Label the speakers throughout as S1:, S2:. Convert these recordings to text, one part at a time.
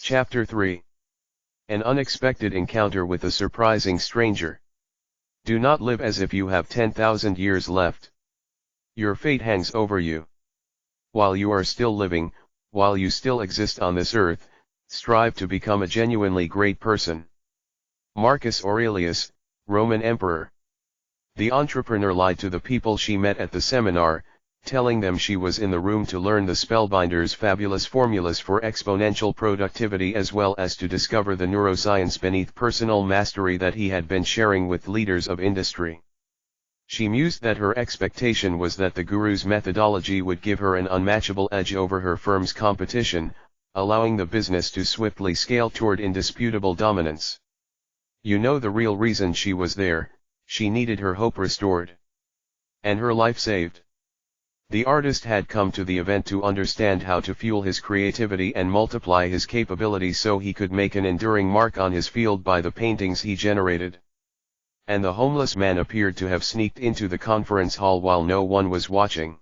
S1: Chapter 3. An unexpected encounter with a surprising stranger. Do not live as if you have 10,000 years left. Your fate hangs over you. While you are still living, while you still exist on this earth, strive to become a genuinely great person. Marcus Aurelius, Roman Emperor. The entrepreneur lied to the people she met at the seminar, telling them she was in the room to learn the spellbinder's fabulous formulas for exponential productivity as well as to discover the neuroscience beneath personal mastery that he had been sharing with leaders of industry. She mused that her expectation was that the guru's methodology would give her an unmatchable edge over her firm's competition, allowing the business to swiftly scale toward indisputable dominance. You know the real reason she was there: she needed her hope restored. And her life saved. The artist had come to the event to understand how to fuel his creativity and multiply his capabilities so he could make an enduring mark on his field by the paintings he generated. And the homeless man appeared to have sneaked into the conference hall while no one was watching.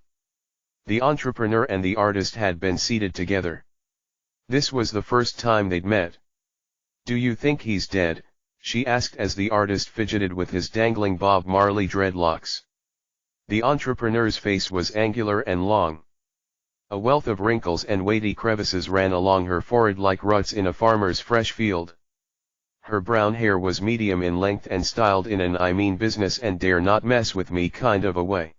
S1: The entrepreneur and the artist had been seated together. This was the first time they'd met. "Do you think he's dead?" she asked as the artist fidgeted with his dangling Bob Marley dreadlocks. The entrepreneur's face was angular and long. A wealth of wrinkles and weighty crevices ran along her forehead like ruts in a farmer's fresh field. Her brown hair was medium in length and styled in an "I mean business and dare not mess with me" kind of a way.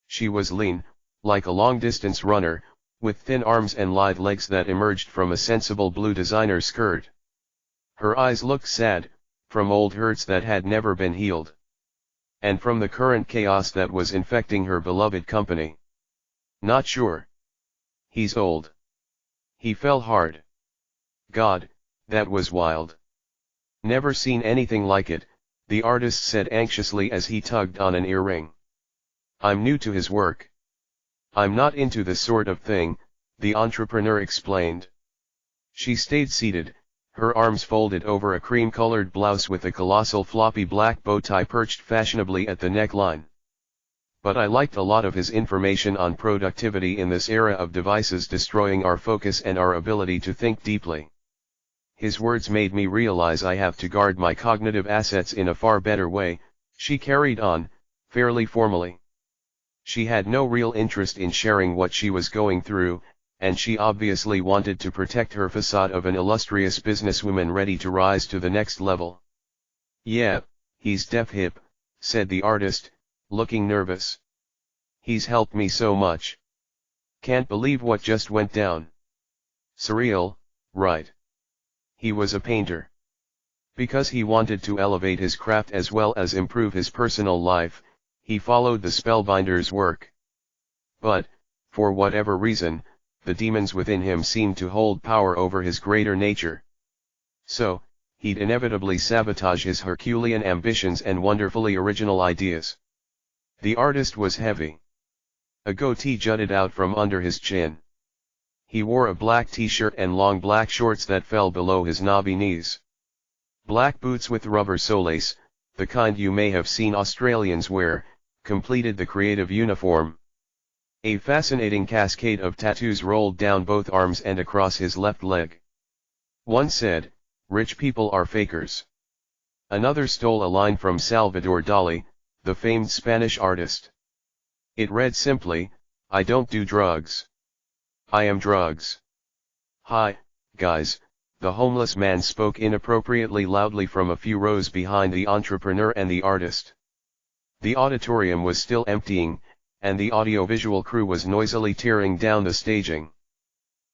S1: She was lean, like a long-distance runner, with thin arms and lithe legs that emerged from a sensible blue designer skirt. Her eyes looked sad, from old hurts that had never been healed. And from the current chaos that was infecting her beloved company. "Not sure. He's old. He fell hard. God, that was wild. Never seen anything like it," the artist said anxiously as he tugged on an earring. "I'm new to his work. I'm not into this sort of thing," the entrepreneur explained. She stayed seated, her arms folded over a cream-colored blouse with a colossal floppy black bow tie perched fashionably at the neckline. "But I liked a lot of his information on productivity in this era of devices destroying our focus and our ability to think deeply. His words made me realize I have to guard my cognitive assets in a far better way," she carried on, fairly formally. She had no real interest in sharing what she was going through, and she obviously wanted to protect her facade of an illustrious businesswoman ready to rise to the next level. "Yeah, he's deaf hip," said the artist, looking nervous. "He's helped me so much. Can't believe what just went down. Surreal, right? He was a painter. Because he wanted to elevate his craft as well as improve his personal life, he followed the spellbinder's work. But, for whatever reason, the demons within him seemed to hold power over his greater nature. So, he'd inevitably sabotage his Herculean ambitions and wonderfully original ideas." The artist was heavy. A goatee jutted out from under his chin. He wore a black t-shirt and long black shorts that fell below his knobby knees. Black boots with rubber soles, the kind you may have seen Australians wear, completed the creative uniform. A fascinating cascade of tattoos rolled down both arms and across his left leg. One said, "Rich people are fakers." Another stole a line from Salvador Dali, the famed Spanish artist. It read simply, "I don't do drugs. I am drugs." "Hi, guys," the homeless man spoke inappropriately loudly from a few rows behind the entrepreneur and the artist. The auditorium was still emptying, and the audiovisual crew was noisily tearing down the staging.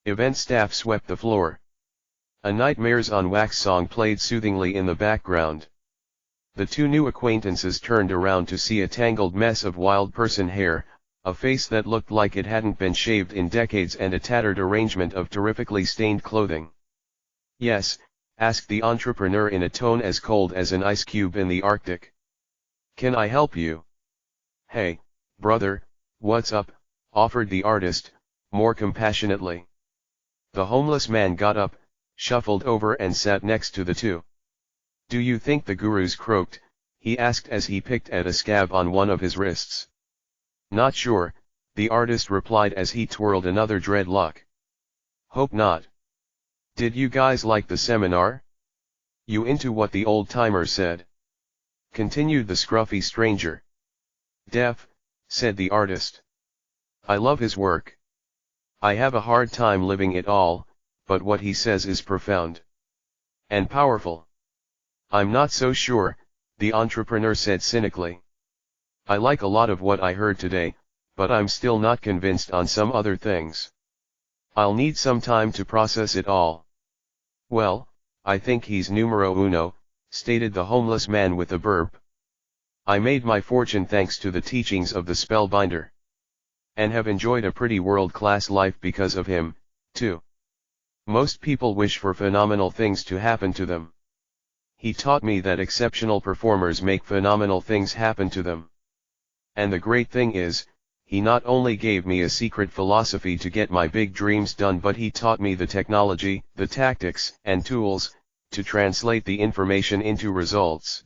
S1: Event staff swept the floor. A Nightmares on Wax song played soothingly in the background. The two new acquaintances turned around to see a tangled mess of wild person hair, a face that looked like it hadn't been shaved in decades, and a tattered arrangement of terrifically stained clothing. "Yes?" asked the entrepreneur in a tone as cold as an ice cube in the Arctic. "Can I help you?" "Hey, brother, what's up?" offered the artist, more compassionately. The homeless man got up, shuffled over and sat next to the two. "Do you think the guru's croaked?" he asked as he picked at a scab on one of his wrists. "Not sure," the artist replied as he twirled another dreadlock. "Hope not. Did you guys like the seminar? You into what the old-timer said? Continued the scruffy stranger. Def, said the artist. I love his work. I have a hard time living it all, but what he says is profound. And powerful. I'm not so sure, the entrepreneur said cynically. I like a lot of what I heard today, but I'm still not convinced on some other things. I'll need some time to process it all. Well, I think he's numero uno, stated the homeless man with a burp. I made my fortune thanks to the teachings of the spellbinder. And have enjoyed a pretty world-class life because of him, too. Most people wish for phenomenal things to happen to them. He taught me that exceptional performers make phenomenal things happen to them. And the great thing is, he not only gave me a secret philosophy to get my big dreams done, but he taught me the technology, the tactics, and tools, to translate the information into results.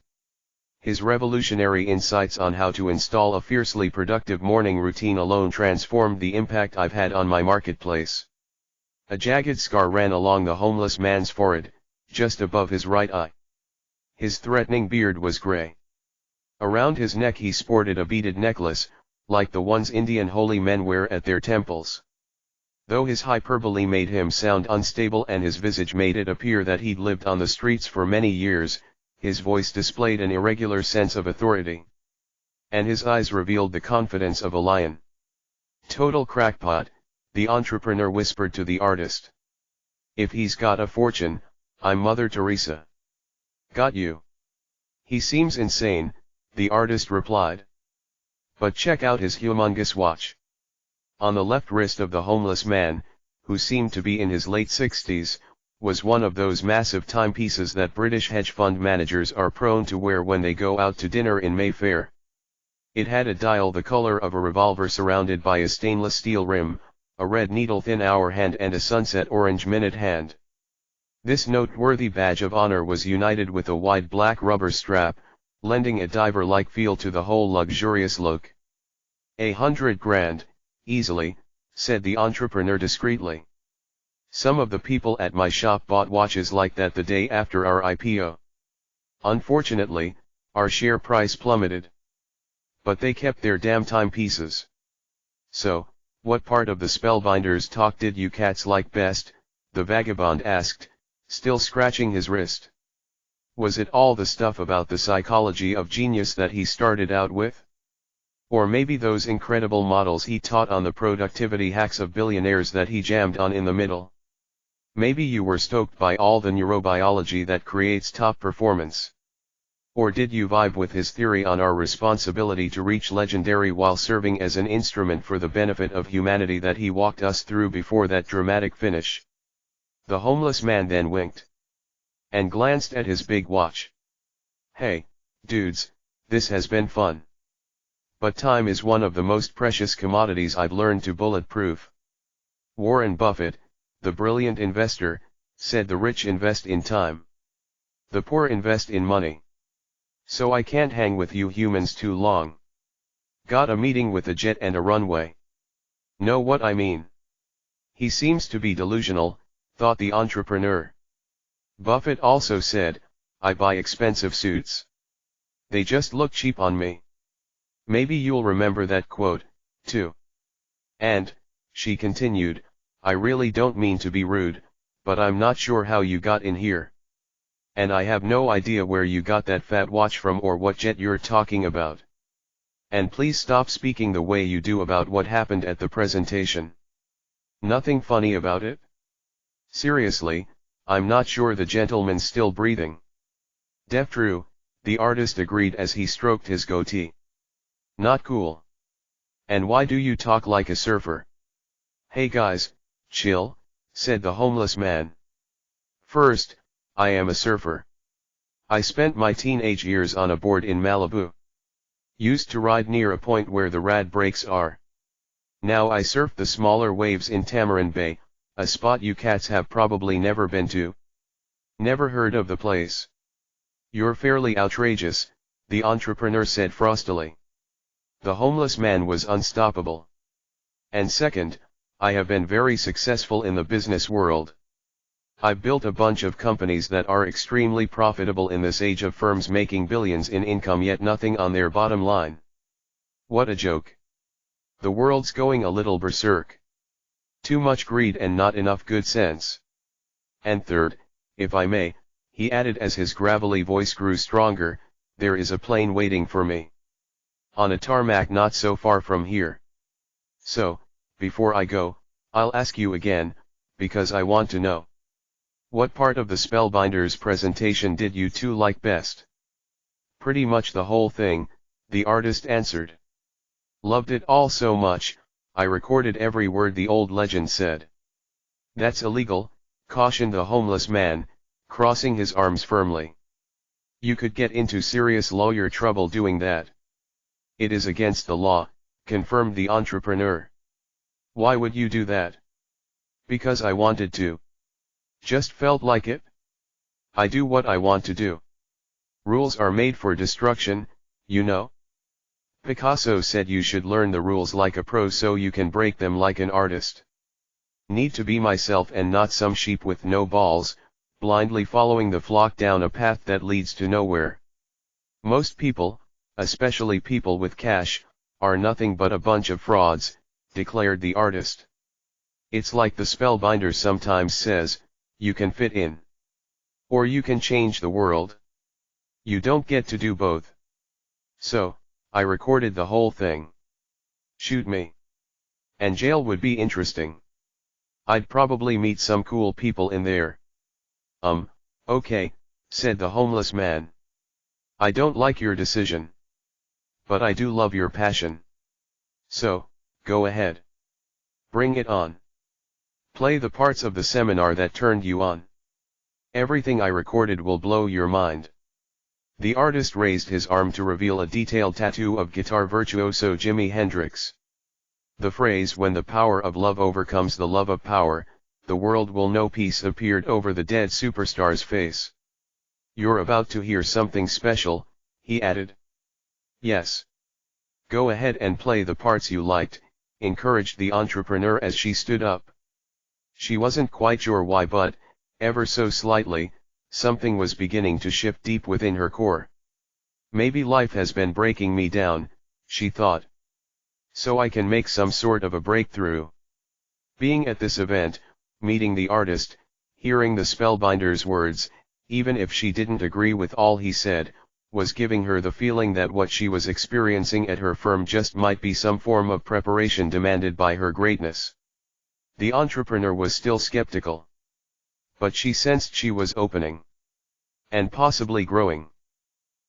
S1: His revolutionary insights on how to install a fiercely productive morning routine alone transformed the impact I've had on my marketplace. A jagged scar ran along the homeless man's forehead, just above his right eye. His threatening beard was gray. Around his neck he sported a beaded necklace, like the ones Indian holy men wear at their temples. Though his hyperbole made him sound unstable and his visage made it appear that he'd lived on the streets for many years, his voice displayed an irregular sense of authority. And his eyes revealed the confidence of a lion. Total crackpot, the entrepreneur whispered to the artist. If he's got a fortune, I'm Mother Teresa. Got you. He seems insane, the artist replied. But check out his humongous watch. On the left wrist of the homeless man, who seemed to be in his late 60s, was one of those massive timepieces that British hedge fund managers are prone to wear when they go out to dinner in Mayfair. It had a dial the color of a revolver surrounded by a stainless steel rim, a red needle-thin hour hand and a sunset orange minute hand. This noteworthy badge of honor was united with a wide black rubber strap, lending a diver-like feel to the whole luxurious look. 100 grand, easily, said the entrepreneur discreetly. Some of the people at my shop bought watches like that the day after our IPO. Unfortunately, our share price plummeted. But they kept their damn timepieces. So, what part of the spellbinder's talk did you cats like best? The vagabond asked, still scratching his wrist. Was it all the stuff about the psychology of genius that he started out with? Or maybe those incredible models he taught on the productivity hacks of billionaires that he jammed on in the middle? Maybe you were stoked by all the neurobiology that creates top performance. Or did you vibe with his theory on our responsibility to reach legendary while serving as an instrument for the benefit of humanity that he walked us through before that dramatic finish? The homeless man then winked. And glanced at his big watch. Hey, dudes, this has been fun. But time is one of the most precious commodities I've learned to bulletproof. Warren Buffett, the brilliant investor, said the rich invest in time. The poor invest in money. So I can't hang with you humans too long. Got a meeting with a jet and a runway. Know what I mean? He seems to be delusional, thought the entrepreneur. Buffett also said, I buy expensive suits. They just look cheap on me. Maybe you'll remember that quote, too. And, she continued, I really don't mean to be rude, but I'm not sure how you got in here. And I have no idea where you got that fat watch from or what jet you're talking about. And please stop speaking the way you do about what happened at the presentation. Nothing funny about it? Seriously, I'm not sure the gentleman's still breathing. Def true, the artist agreed as he stroked his goatee. Not cool. And why do you talk like a surfer? Hey guys, chill, said the homeless man. First, I am a surfer. I spent my teenage years on a board in Malibu. Used to ride near a point where the rad breaks are. Now I surf the smaller waves in Tamarin Bay, a spot you cats have probably never been to. Never heard of the place. You're fairly outrageous, the entrepreneur said frostily. The homeless man was unstoppable. And second, I have been very successful in the business world. I've built a bunch of companies that are extremely profitable in this age of firms making billions in income yet nothing on their bottom line. What a joke. The world's going a little berserk. Too much greed and not enough good sense. And third, if I may, he added as his gravelly voice grew stronger, there is a plane waiting for me. On a tarmac not so far from here. So, before I go, I'll ask you again, because I want to know. What part of the Spellbinder's presentation did you two like best? Pretty much the whole thing, the artist answered. Loved it all so much, I recorded every word the old legend said. That's illegal, cautioned the homeless man, crossing his arms firmly. You could get into serious lawyer trouble doing that. It is against the law, confirmed the entrepreneur. Why would you do that? Because I wanted to. Just felt like it. I do what I want to do. Rules are made for destruction, you know. Picasso said you should learn the rules like a pro so you can break them like an artist. Need to be myself and not some sheep with no balls, blindly following the flock down a path that leads to nowhere. Most people, especially people with cash, are nothing but a bunch of frauds, declared the artist. It's like the Spellbinder sometimes says, you can fit in. Or you can change the world. You don't get to do both. So, I recorded the whole thing. Shoot me. And jail would be interesting. I'd probably meet some cool people in there. Okay, said the homeless man. I don't like your decision. But I do love your passion. So, go ahead. Bring it on. Play the parts of the seminar that turned you on. Everything I recorded will blow your mind. The artist raised his arm to reveal a detailed tattoo of guitar virtuoso Jimi Hendrix. The phrase "when the power of love overcomes the love of power, the world will know peace" appeared over the dead superstar's face. You're about to hear something special, he added. Yes. Go ahead and play the parts you liked, encouraged the entrepreneur as she stood up. She wasn't quite sure why, but, ever so slightly, something was beginning to shift deep within her core. Maybe life has been breaking me down, she thought. So I can make some sort of a breakthrough. Being at this event, meeting the artist, hearing the Spellbinder's words, even if she didn't agree with all he said, was giving her the feeling that what she was experiencing at her firm just might be some form of preparation demanded by her greatness. The entrepreneur was still skeptical. But she sensed she was opening. And possibly growing.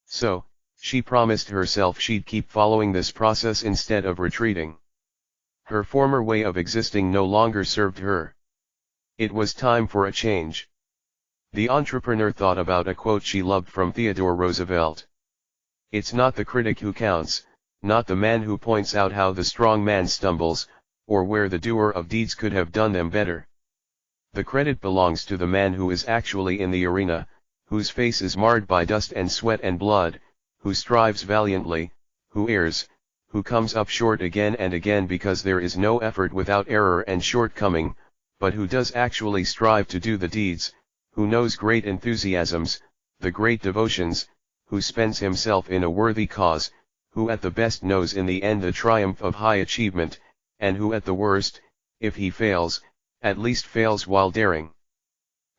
S1: So, she promised herself she'd keep following this process instead of retreating. Her former way of existing no longer served her. It was time for a change. The entrepreneur thought about a quote she loved from Theodore Roosevelt. It's not the critic who counts, not the man who points out how the strong man stumbles, or where the doer of deeds could have done them better. The credit belongs to the man who is actually in the arena, whose face is marred by dust and sweat and blood, who strives valiantly, who errs, who comes up short again and again because there is no effort without error and shortcoming, but who does actually strive to do the deeds, who knows great enthusiasms, the great devotions, who spends himself in a worthy cause, who at the best knows in the end the triumph of high achievement, and who at the worst, if he fails, at least fails while daring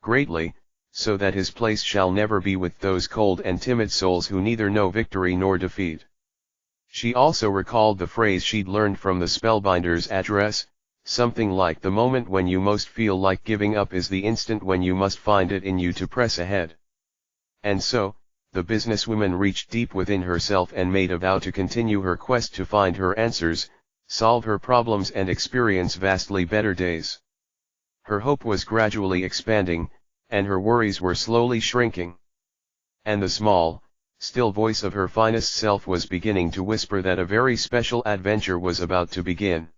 S1: greatly, so that his place shall never be with those cold and timid souls who neither know victory nor defeat. She also recalled the phrase she'd learned from the Spellbinder's address, something like the moment when you most feel like giving up is the instant when you must find it in you to press ahead. And so, the businesswoman reached deep within herself and made a vow to continue her quest to find her answers, solve her problems and experience vastly better days. Her hope was gradually expanding, and her worries were slowly shrinking. And the small, still voice of her finest self was beginning to whisper that a very special adventure was about to begin.